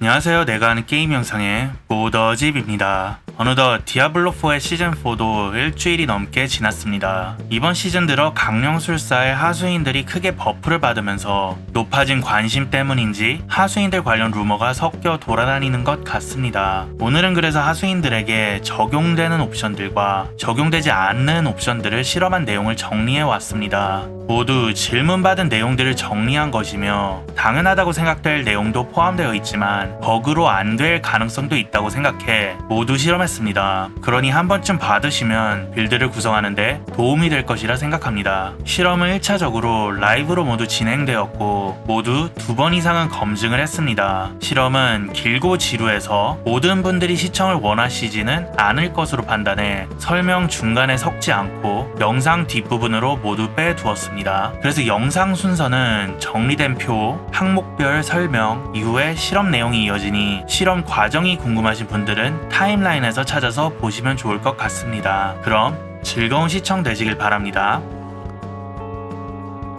안녕하세요. 내가 하는 게임 영상의 모더집입니다. 어느덧 디아블로4의 시즌4도 일주일이 넘게 지났습니다. 이번 시즌 들어 강령술사의 하수인들이 크게 버프를 받으면서 높아진 관심 때문인지 하수인들 관련 루머가 섞여 돌아다니는 것 같습니다. 오늘은 그래서 하수인들에게 적용되는 옵션들과 적용되지 않는 옵션들을 실험한 내용을 정리해 왔습니다. 모두 질문받은 내용들을 정리한 것이며 당연하다고 생각될 내용도 포함되어 있지만 버그로 안 될 가능성도 있다고 생각해 모두 실험했습니다. 그러니 한 번쯤 받으시면 빌드를 구성하는데 도움이 될 것이라 생각합니다. 실험은 1차적으로 라이브로 모두 진행되었고 모두 2번 이상은 검증을 했습니다. 실험은 길고 지루해서 모든 분들이 시청을 원하시지는 않을 것으로 판단해 설명 중간에 섞지 않고 영상 뒷부분으로 모두 빼두었습니다. 그래서 영상 순서는 정리된 표, 항목별 설명 이후에 실험 내용이 이어지니 실험 과정이 궁금하신 분들은 타임라인에서 찾아서 보시면 좋을 것 같습니다. 그럼 즐거운 시청 되시길 바랍니다.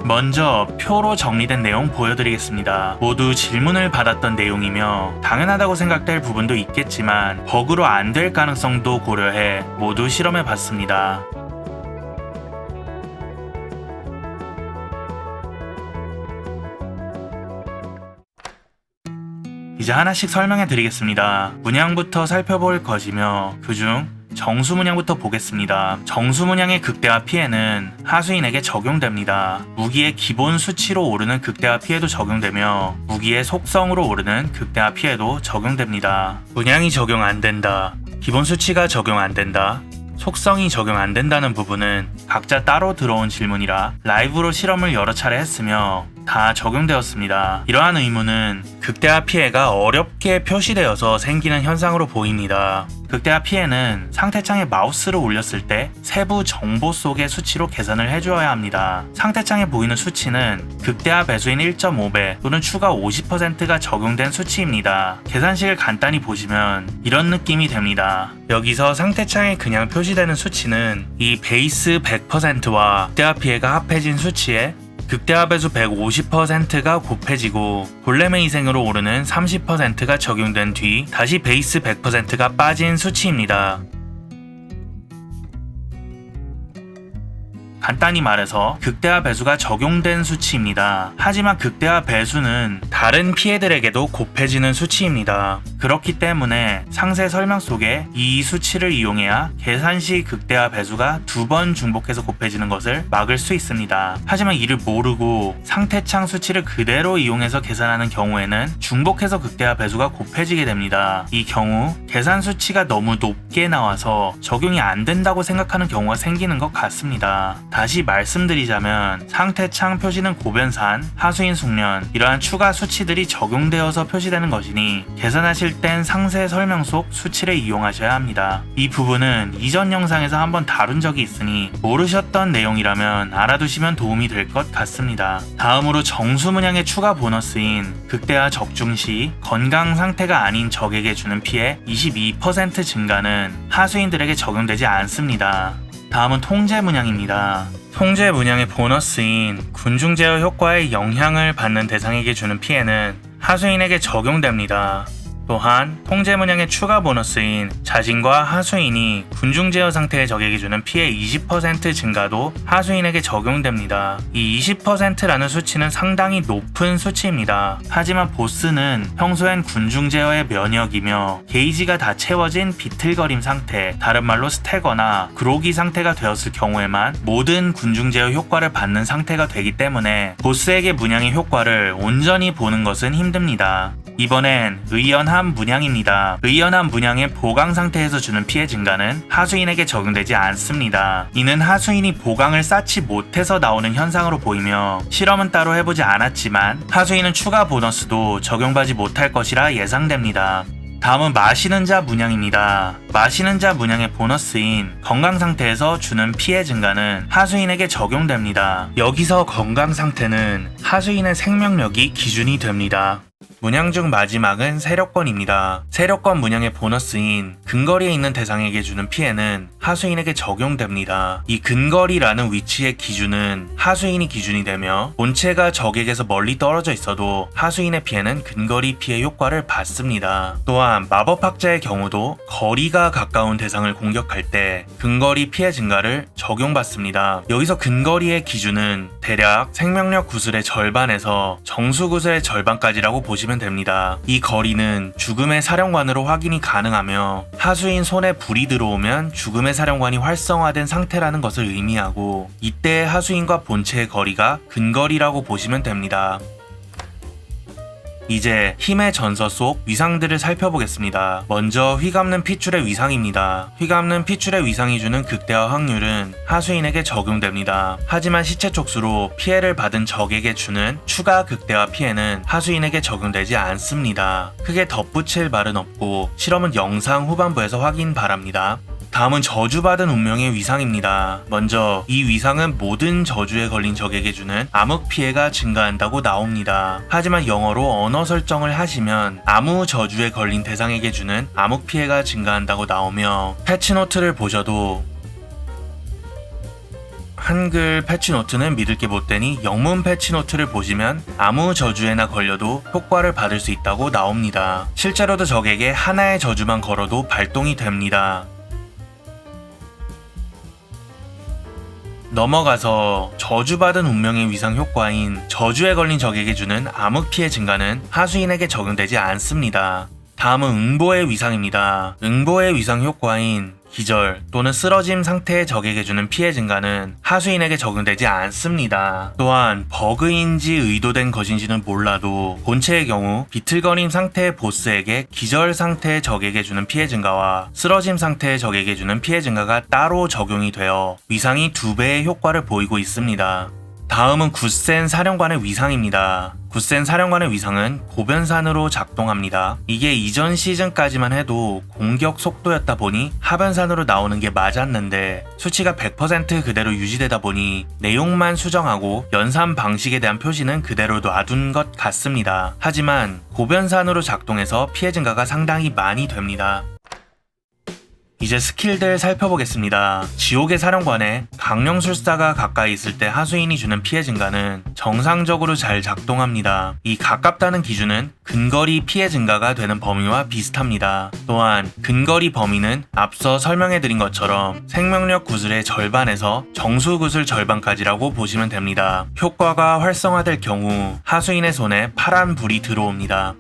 먼저 표로 정리된 내용 보여드리겠습니다. 모두 질문을 받았던 내용이며 당연하다고 생각될 부분도 있겠지만 버그로 안 될 가능성도 고려해 모두 실험해봤습니다. 이제 하나씩 설명해 드리겠습니다. 문양부터 살펴볼 것이며 그중 정수 문양부터 보겠습니다. 정수 문양의 극대화 피해는 하수인에게 적용됩니다. 무기의 기본 수치로 오르는 극대화 피해도 적용되며 무기의 속성으로 오르는 극대화 피해도 적용됩니다. 문양이 적용 안 된다, 기본 수치가 적용 안 된다, 속성이 적용 안 된다는 부분은 각자 따로 들어온 질문이라 라이브로 실험을 여러 차례 했으며 다 적용되었습니다. 이러한 의무는 극대화 피해가 어렵게 표시되어서 생기는 현상으로 보입니다. 극대화 피해는 상태창에 마우스를 올렸을 때 세부 정보 속의 수치로 계산을 해주어야 합니다. 상태창에 보이는 수치는 극대화 배수인 1.5배 또는 추가 50%가 적용된 수치입니다. 계산식을 간단히 보시면 이런 느낌이 됩니다. 여기서 상태창에 그냥 표시되는 수치는 이 베이스 100%와 극대화 피해가 합해진 수치에 극대화 배수 150%가 곱해지고 골렘의 희생으로 오르는 30%가 적용된 뒤 다시 베이스 100%가 빠진 수치입니다. 간단히 말해서 극대화 배수가 적용된 수치입니다. 하지만 극대화 배수는 다른 피해들에게도 곱해지는 수치입니다. 그렇기 때문에 상세 설명 속에 이 수치를 이용해야 계산시 극대화 배수가 2번 중복해서 곱해지는 것을 막을 수 있습니다. 하지만 이를 모르고 상태창 수치를 그대로 이용해서 계산하는 경우에는 중복해서 극대화 배수가 곱해지게 됩니다. 이 경우 계산 수치가 너무 높게 나와서 적용이 안 된다고 생각하는 경우가 생기는 것 같습니다. 다시 말씀드리자면 상태창 표시는 고변산, 하수인 숙련 이러한 추가 수치들이 적용되어서 표시되는 것이니 계산하실 땐 상세 설명 속 수치를 이용하셔야 합니다. 이 부분은 이전 영상에서 한번 다룬 적이 있으니 모르셨던 내용이라면 알아두시면 도움이 될 것 같습니다. 다음으로 정수 문양의 추가 보너스인 극대화 적중 시 건강 상태가 아닌 적에게 주는 피해 22% 증가는 하수인들에게 적용되지 않습니다. 다음은 통제 문양입니다. 통제 문양의 보너스인 군중 제어 효과에 영향을 받는 대상에게 주는 피해는 하수인에게 적용됩니다. 또한 통제 문양의 추가 보너스인 자신과 하수인이 군중 제어 상태의 적에게 주는 피해 20% 증가도 하수인에게 적용됩니다. 이 20%라는 수치는 상당히 높은 수치입니다. 하지만 보스는 평소엔 군중 제어의 면역이며 게이지가 다 채워진 비틀거림 상태, 다른 말로 스태거나 그로기 상태가 되었을 경우에만 모든 군중 제어 효과를 받는 상태가 되기 때문에 보스에게 문양의 효과를 온전히 보는 것은 힘듭니다. 이번엔 의연함 문양입니다. 의연함 문양의 보강 상태에서 주는 피해 증가는 하수인에게 적용되지 않습니다. 이는 하수인이 보강을 쌓지 못해서 나오는 현상으로 보이며 실험은 따로 해보지 않았지만 하수인은 추가 보너스도 적용받지 못할 것이라 예상됩니다. 다음은 마시는 자 문양입니다. 마시는 자 문양의 보너스인 건강 상태에서 주는 피해 증가는 하수인에게 적용됩니다. 여기서 건강 상태는 하수인의 생명력이 기준이 됩니다. 문양 중 마지막은 세력권입니다. 세력권 문양의 보너스인 근거리에 있는 대상에게 주는 피해는 하수인에게 적용됩니다. 이 근거리라는 위치의 기준은 하수인이 기준이 되며 본체가 적에게서 멀리 떨어져 있어도 하수인의 피해는 근거리 피해 효과를 받습니다. 또한 마법학자의 경우도 거리가 가까운 대상을 공격할 때 근거리 피해 증가를 적용받습니다. 여기서 근거리의 기준은 대략 생명력 구슬의 절반에서 정수 구슬의 절반까지라고 보시면 됩니다. 이 거리는 죽음의 사령관으로 확인이 가능하며 하수인 손에 불이 들어오면 죽음의 사령관이 활성화된 상태라는 것을 의미하고 이때 하수인과 본체의 거리가 근거리라고 보시면 됩니다. 이제 힘의 전서 속 위상들을 살펴보겠습니다. 먼저 휘감는 핏줄의 위상입니다. 휘감는 핏줄의 위상이 주는 극대화 확률은 하수인에게 적용됩니다. 하지만 시체 촉수로 피해를 받은 적에게 주는 추가 극대화 피해는 하수인에게 적용되지 않습니다. 크게 덧붙일 말은 없고 실험은 영상 후반부에서 확인 바랍니다. 다음은 저주받은 운명의 위상입니다. 먼저 이 위상은 모든 저주에 걸린 적에게 주는 암흑 피해가 증가한다고 나옵니다. 하지만 영어로 언어 설정을 하시면 아무 저주에 걸린 대상에게 주는 암흑 피해가 증가한다고 나오며 패치노트를 보셔도 한글 패치노트는 믿을 게 못 되니 영문 패치노트를 보시면 아무 저주에나 걸려도 효과를 받을 수 있다고 나옵니다. 실제로도 적에게 하나의 저주만 걸어도 발동이 됩니다. 넘어가서 저주받은 운명의 위상 효과인 저주에 걸린 적에게 주는 암흑 피해 증가는 하수인에게 적용되지 않습니다. 다음은 응보의 위상입니다. 응보의 위상 효과인 기절 또는 쓰러짐 상태의 적에게 주는 피해 증가는 하수인에게 적용되지 않습니다. 또한 버그인지 의도된 것인지는 몰라도 본체의 경우 비틀거림 상태의 보스에게 기절 상태의 적에게 주는 피해 증가와 쓰러짐 상태의 적에게 주는 피해 증가가 따로 적용이 되어 위상이 2배의 효과를 보이고 있습니다. 다음은 굳센 사령관의 위상입니다. 굳센 사령관의 위상은 고변산으로 작동합니다. 이게 이전 시즌까지만 해도 공격 속도였다 보니 하변산으로 나오는 게 맞았는데 수치가 100% 그대로 유지되다 보니 내용만 수정하고 연산 방식에 대한 표시는 그대로 놔둔 것 같습니다. 하지만 고변산으로 작동해서 피해 증가가 상당히 많이 됩니다. 이제 스킬들 살펴보겠습니다. 지옥의 사령관에 강령술사가 가까이 있을 때 하수인이 주는 피해 증가는 정상적으로 잘 작동합니다. 이 가깝다는 기준은 근거리 피해 증가가 되는 범위와 비슷합니다. 또한 근거리 범위는 앞서 설명해드린 것처럼 생명력 구슬의 절반에서 정수 구슬 절반까지라고 보시면 됩니다. 효과가 활성화될 경우 하수인의 손에 파란 불이 들어옵니다.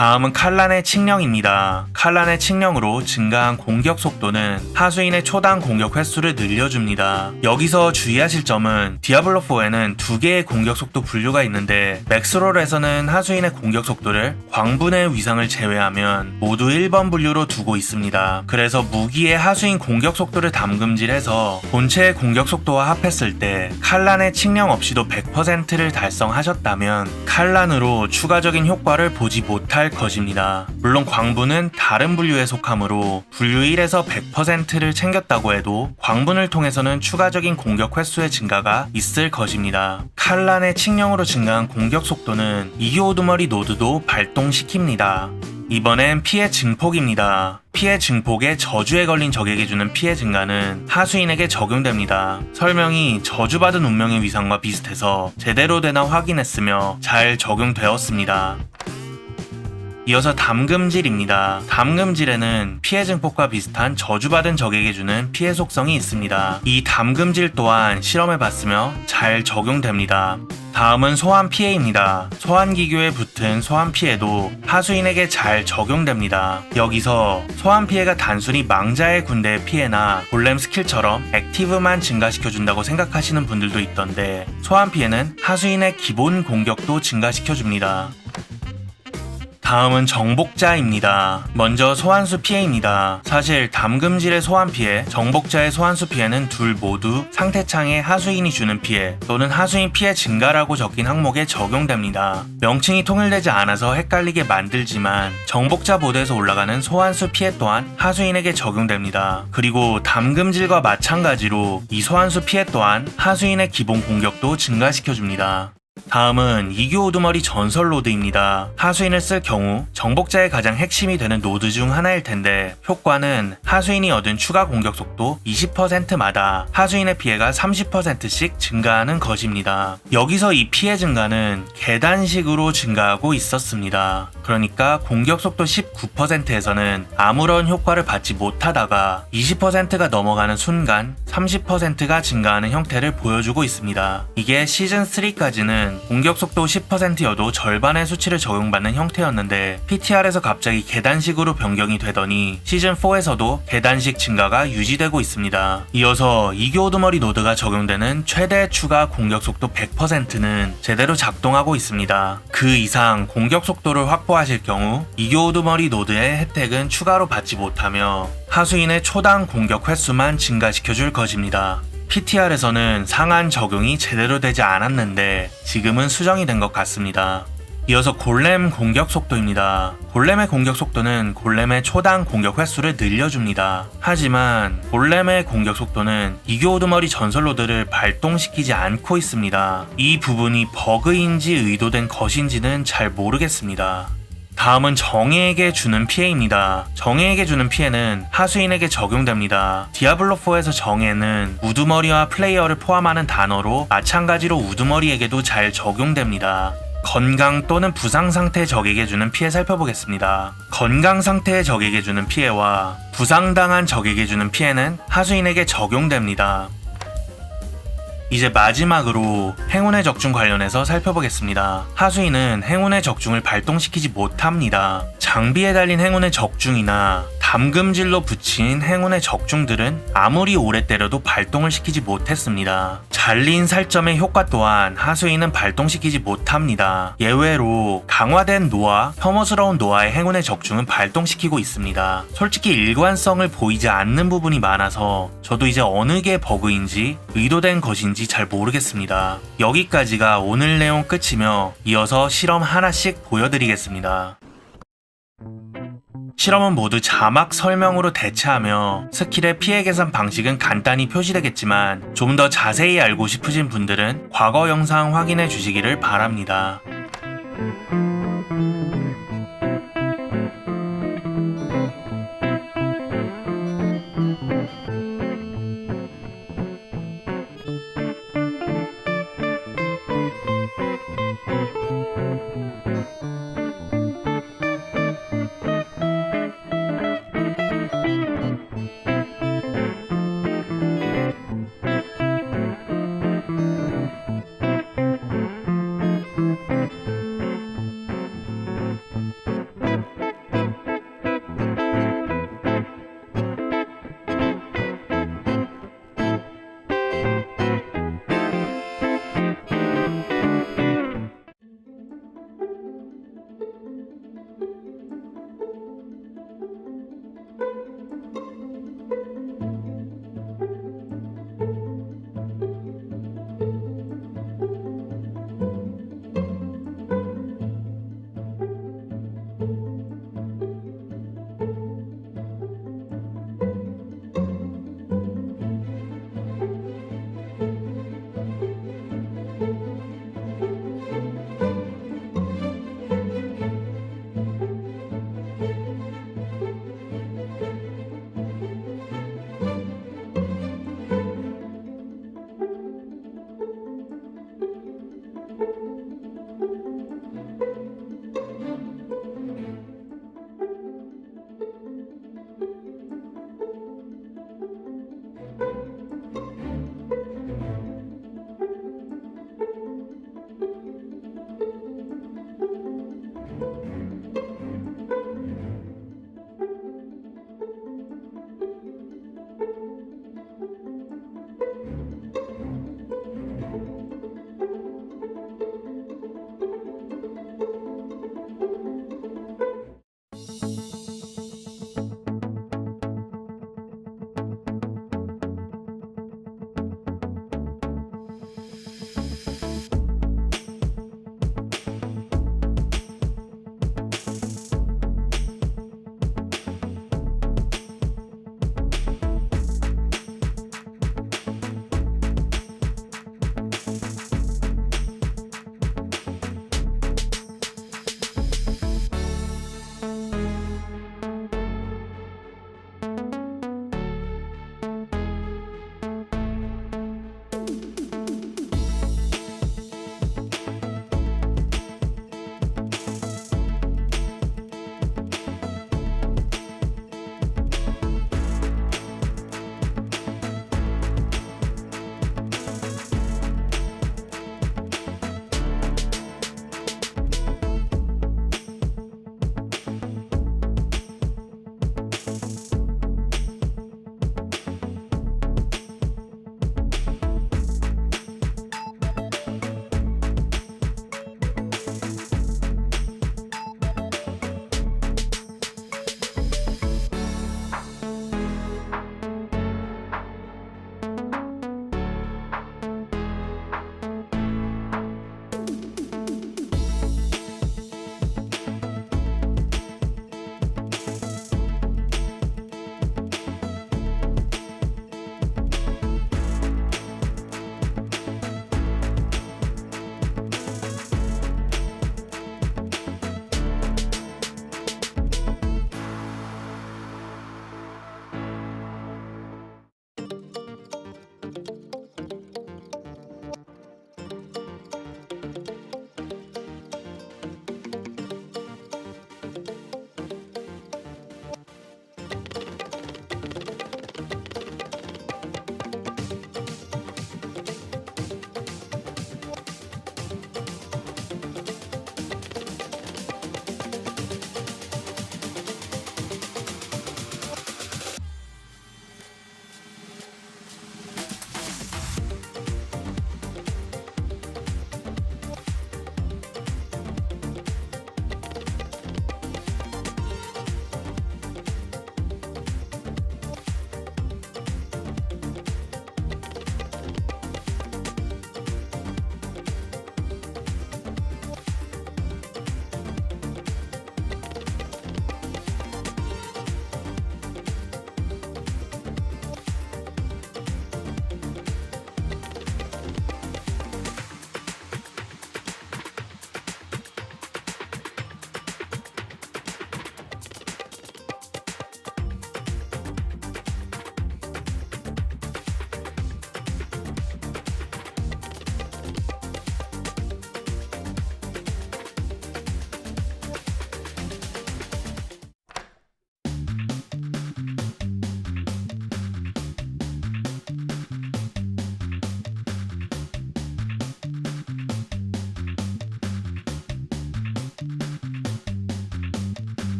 다음은 칼란의 칙령입니다. 칼란의 칙령으로 증가한 공격 속도는 하수인의 초당 공격 횟수를 늘려줍니다. 여기서 주의하실 점은 디아블로4에는 2개의 공격 속도 분류가 있는데 맥스롤에서는 하수인의 공격 속도를 광분의 위상을 제외하면 모두 1번 분류로 두고 있습니다. 그래서 무기의 하수인 공격 속도를 담금질해서 본체의 공격 속도와 합했을 때 칼란의 칙령 없이도 100%를 달성하셨다면 칼란으로 추가적인 효과를 보지 못할 것입니다. 물론 광분은 다른 분류에 속하므로 분류 1에서 100%를 챙겼다고 해도 광분을 통해서는 추가적인 공격 횟수의 증가가 있을 것입니다. 칼란의 칙령으로 증가한 공격 속도는 이기오드머리 노드도 발동시킵니다. 이번엔 피해 증폭입니다. 피해 증폭에 저주에 걸린 적에게 주는 피해 증가는 하수인에게 적용됩니다. 설명이 저주받은 운명의 위상과 비슷해서 제대로 되나 확인했으며 잘 적용되었습니다. 이어서 담금질입니다. 담금질에는 피해 증폭과 비슷한 저주받은 적에게 주는 피해 속성이 있습니다. 이 담금질 또한 실험해봤으며 잘 적용됩니다. 다음은 소환 피해입니다. 소환 기교에 붙은 소환 피해도 하수인에게 잘 적용됩니다. 여기서 소환 피해가 단순히 망자의 군대의 피해나 골렘 스킬처럼 액티브만 증가시켜준다고 생각하시는 분들도 있던데 소환 피해는 하수인의 기본 공격도 증가시켜줍니다. 다음은 정복자입니다. 먼저 소환수 피해입니다. 사실 담금질의 소환 피해, 정복자의 소환수 피해는 둘 모두 상태창에 하수인이 주는 피해 또는 하수인 피해 증가라고 적힌 항목에 적용됩니다. 명칭이 통일되지 않아서 헷갈리게 만들지만 정복자 보드에서 올라가는 소환수 피해 또한 하수인에게 적용됩니다. 그리고 담금질과 마찬가지로 이 소환수 피해 또한 하수인의 기본 공격도 증가시켜줍니다. 다음은 이교 우두머리 전설 노드입니다. 하수인을 쓸 경우 정복자의 가장 핵심이 되는 노드 중 하나일 텐데 효과는 하수인이 얻은 추가 공격 속도 20%마다 하수인의 피해가 30%씩 증가하는 것입니다. 여기서 이 피해 증가는 계단식으로 증가하고 있었습니다. 그러니까 공격 속도 19%에서는 아무런 효과를 받지 못하다가 20%가 넘어가는 순간 30%가 증가하는 형태를 보여주고 있습니다. 이게 시즌 3까지는 공격 속도 10%여도 절반의 수치를 적용받는 형태였는데 PTR에서 갑자기 계단식으로 변경이 되더니 시즌 4에서도 계단식 증가가 유지되고 있습니다. 이어서 이교 우두머리 노드가 적용되는 최대 추가 공격 속도 100%는 제대로 작동하고 있습니다. 그 이상 공격 속도를 확보하실 경우 이교 우두머리 노드의 혜택은 추가로 받지 못하며 하수인의 초당 공격 횟수만 증가시켜줄 것입니다. PTR에서는 상한 적용이 제대로 되지 않았는데 지금은 수정이 된 것 같습니다. 이어서 골렘 공격 속도입니다. 골렘의 공격 속도는 골렘의 초당 공격 횟수를 늘려줍니다. 하지만 골렘의 공격 속도는 이교 우두머리 전설 노드를 발동시키지 않고 있습니다. 이 부분이 버그인지 의도된 것인지는 잘 모르겠습니다. 다음은 정예에게 주는 피해입니다. 정예에게 주는 피해는 하수인에게 적용됩니다. 디아블로4에서 정예는 우두머리와 플레이어를 포함하는 단어로 마찬가지로 우두머리에게도 잘 적용됩니다. 건강 또는 부상 상태 적에게 주는 피해 살펴보겠습니다. 건강 상태의 적에게 주는 피해와 부상당한 적에게 주는 피해는 하수인에게 적용됩니다. 이제 마지막으로 행운의 적중 관련해서 살펴보겠습니다. 하수인은 행운의 적중을 발동시키지 못합니다. 장비에 달린 행운의 적중이나 담금질로 붙인 행운의 적중들은 아무리 오래 때려도 발동을 시키지 못했습니다. 잘린 살점의 효과 또한 하수인은 발동시키지 못합니다. 예외로 강화된 노아, 혐오스러운 노아의 행운의 적중은 발동시키고 있습니다. 솔직히 일관성을 보이지 않는 부분이 많아서 저도 이제 어느 게 버그인지 의도된 것인지 잘 모르겠습니다. 여기까지가 오늘 내용 끝이며 이어서 실험 하나씩 보여드리겠습니다. 실험은 모두 자막 설명으로 대체하며 스킬의 피해 계산 방식은 간단히 표시되겠지만 좀 더 자세히 알고 싶으신 분들은 과거 영상 확인해 주시기를 바랍니다.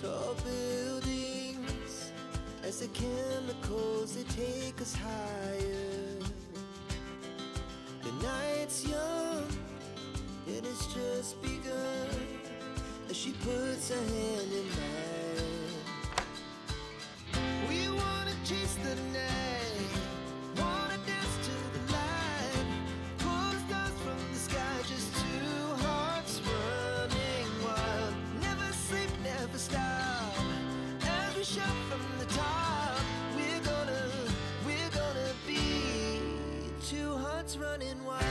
Tall buildings as the chemicals they take us higher. The night's young, it has just begun as she puts her hand in mine. We wanna chase the night, wanna dance to the light, pull the stars from the sky, just two hearts running wild. Never sleep, never stop, as we shout from the top. We're gonna be two hearts running wild.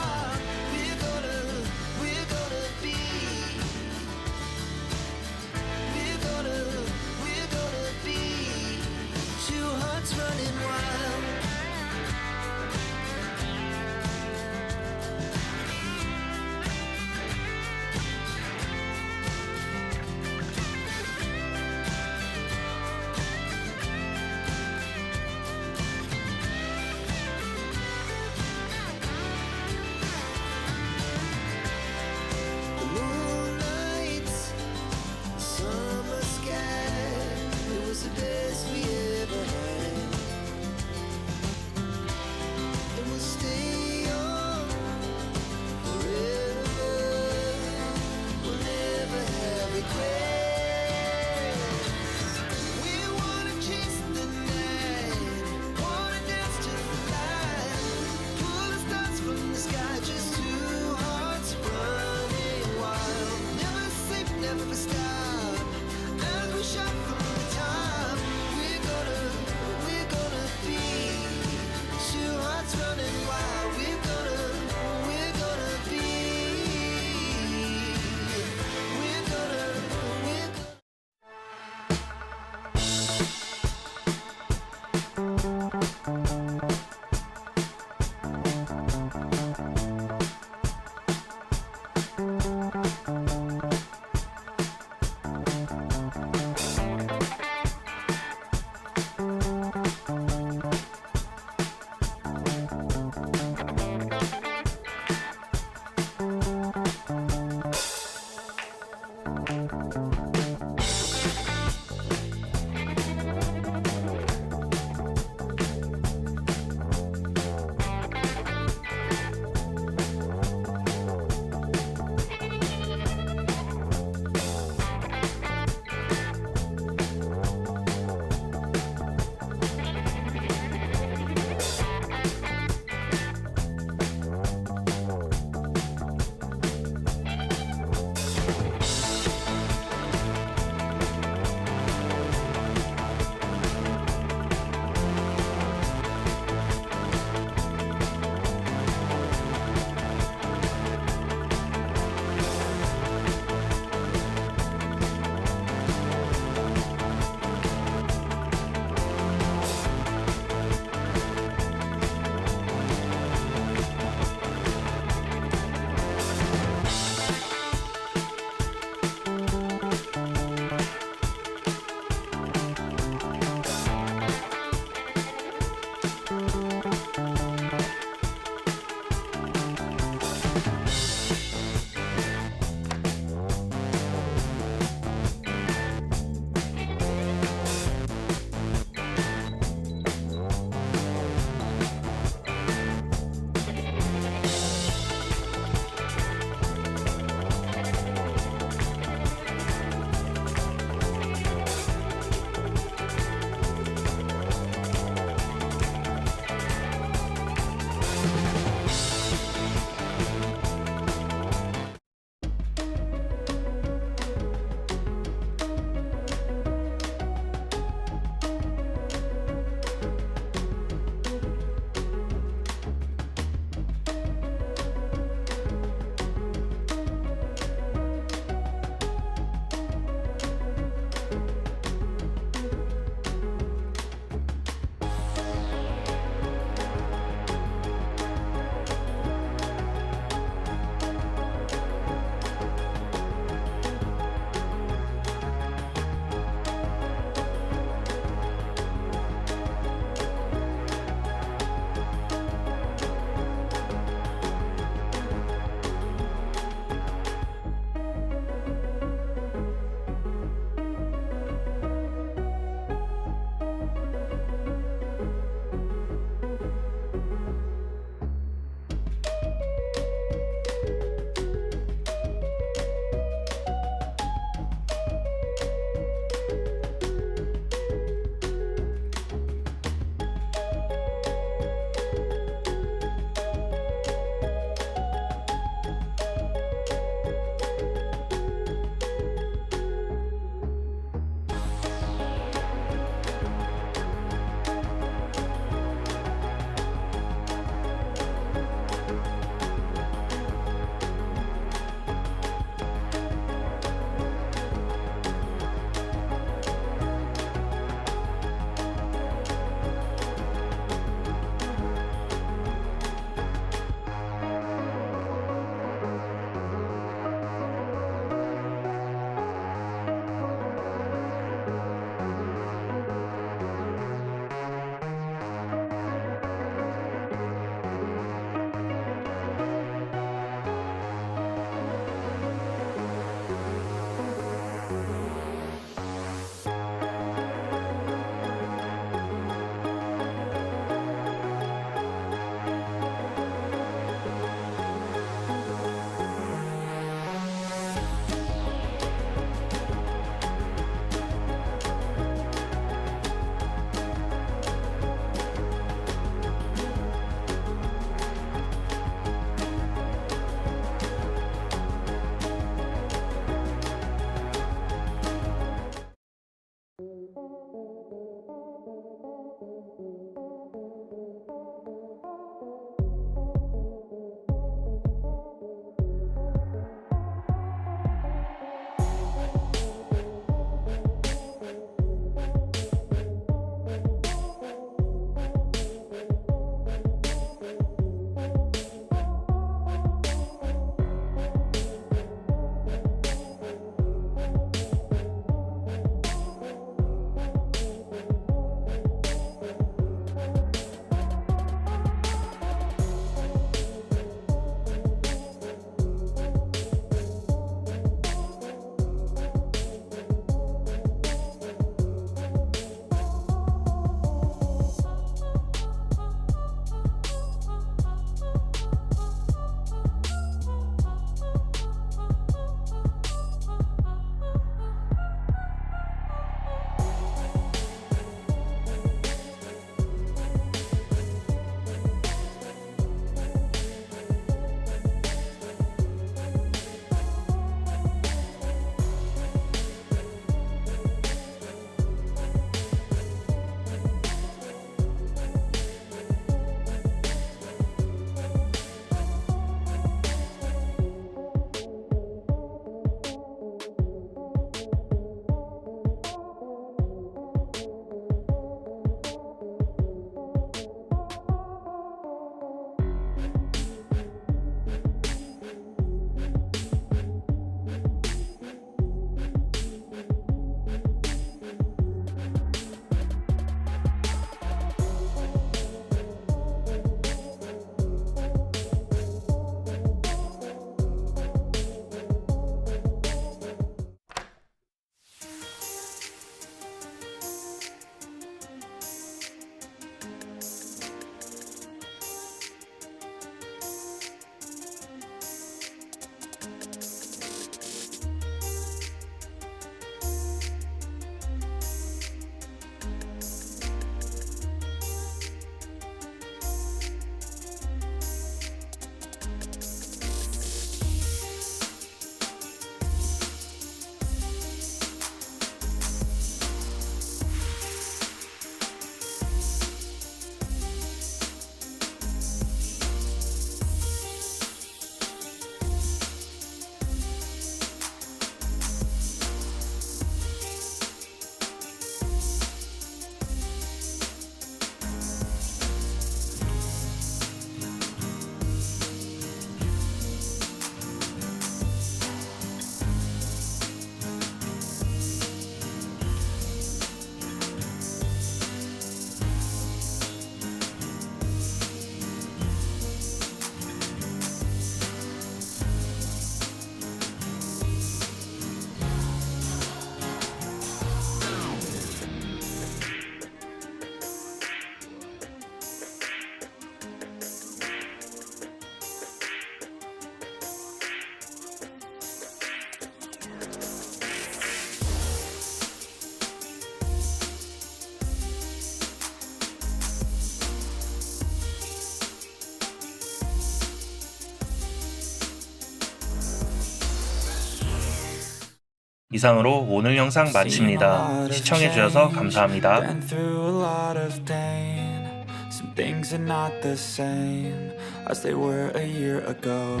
이상으로 오늘 영상 마칩니다. 시청해주셔서 감사합니다. Been through a lot of pain. Some things are not the same as they were a year ago.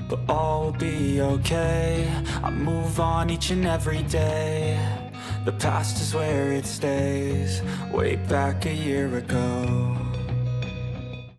But all will be okay. I move on each and every day. The past is where it stays. Way back a year ago.